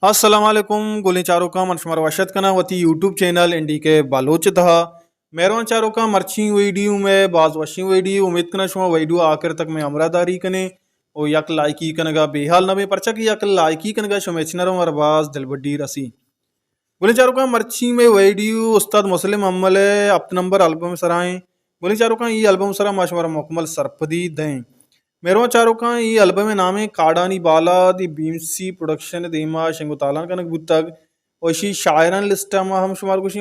असलकुम गुली चारों का मनशमर वशत कना वती यूट्यूब चैनल इंडी के बालोच दहा मेहरबान चारों का मर्ची वीडियो में बाज वशी वीडियो उम्मीद कना शुमा वीडियो आखिर तक में अमरादारी कने ओ यक लाइकी कनगा बेहाल नबे परचा की यक लाइकी कनगा शुमेचनरम अरबाज दिलबड्डी रसी गुली चारों का मर्ची में वीडियो उस्ताद मुस्लिम अम्मल अप नंबर एल्बम सराएं गुली चारों का ये एल्बम सरा माशमर मुकम्मल सरपदी दें मेरो चारों का ಈ ಆಲ್ಬಮ್ ನಾಮೆ ಕಾಡಾನಿ ಬಾಲಾದಿ बीमसी प्रोडक्शन देमा शंगुतालान कनक बुतक ओशी शायरन लिस्ट हम शुमार कुछ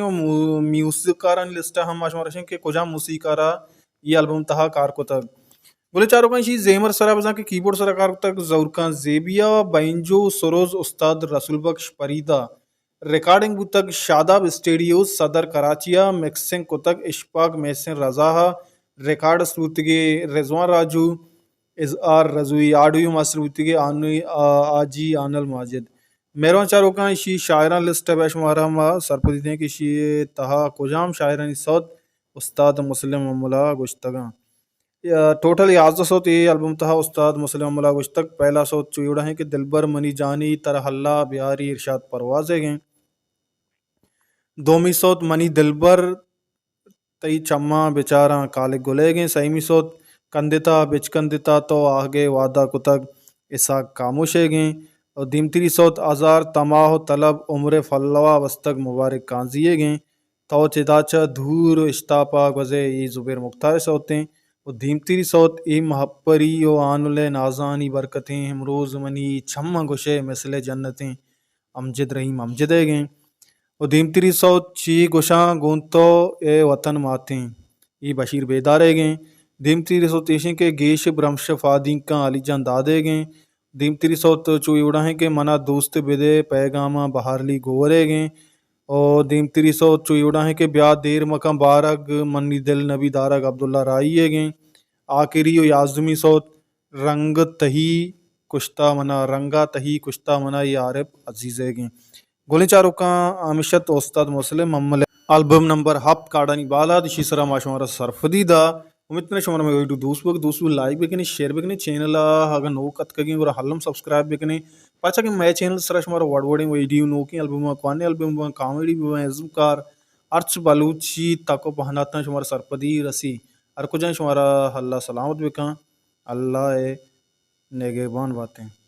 म्यूजिकारन लिस्ट हम शुमार के कुजा मूसिकारा ये एल्बम तहा कार को तक बोले चारों का इसी जेमर सरा बजा के कीबोर्ड सरा कार को तक जौरका जेबिया बैंजो सरोज उस्ताद रसूल बख्श फरीदा रिकॉर्डिंग बुतक शादाब स्टूडियो सदर कराचिया मिक्सिंग कुतक इशफाक मेहसिन रजा रिकॉर्ड सूतगे रिजवान राजू इज आर रजूई आडियो मास्टर बुतिगे आजी आनल माजिद मेहरबान चारों का इसी शायरान लिस्ट है शुमारा मा सरपदी हैं कि इसी तहा कुजाम शायरानी सौद उस्ताद मुस्लिम मुला गुश्तगा टोटल 11 सौत ये एल्बम तहा उस्ताद मुस्लिम मुला गुश्तक पहला सौत चुयोड़ा है कि दिलबर मनी जानी तरहल्ला बिहारी इरशाद परवाज है दोमी सौत मनी दिलबर तई चम्मा बेचारा काले गुले गए सहीमी सौत कंदिता बिचकंदिता तो आगे वादा कुतक इसा कामुश गए और दीमतरी सौत आज़ार तमाह तलब उम्र फल्लवा वस्तक मुबारक कांजिए गए तो चिदाचा धूर इश्तापा गजे ये ज़ुबैर मुख्तार सौतें और दीमतरी सौत ए महपरी ओ आनुले नाजानी बरकतें हमरोज़ मनी छम गुशे मिसले जन्नतें अमजद रहीम अमजदे गए और दीमतरी सौत ची गुशा गोंतो ए वतन मातें ये बशीर बेदारे गए दीमतरी सौत तेशन के गेश ब्रह्मश फादी का अलीजान दादे गए दीमतरी सौत चुई उड़ा है के मना दोस्त बिदे पैगामा बहारली गोरे गए और दीमतरी सौत चुई उड़ा है के ब्याह देर मकम बारग मन्नी दिल नबी दारग अब्दुल्ला राई गए आखिरी और याजमी सौत रंग तही कुश्ता मना रंगा तही कुश्ता मना ये आरिफ अजीज़ गए गोली चारों का आमिशत उस्ताद मुस्लिम मम्मल एल्बम नंबर हप काडानी बाला दिशीसरा माशमारा सरफदीदा उम्मीद करें शुमार में वीडियो दोस्तों लाइक भी शेयर भी चैनल अगर नो कत करें और हल्लम सब्सक्राइब भी करें पाचा कि मैं चैनल सरा शुमार वर्ड वर्डिंग वीडियो नो की एल्बम कौन एल्बम कॉमेडी कार अर्च बलूची ताको पहनाता शुमार सरपदी रसी हर कुछ शुमारा हल्ला सलामत बिका अल्लाह नेगेबान बातें।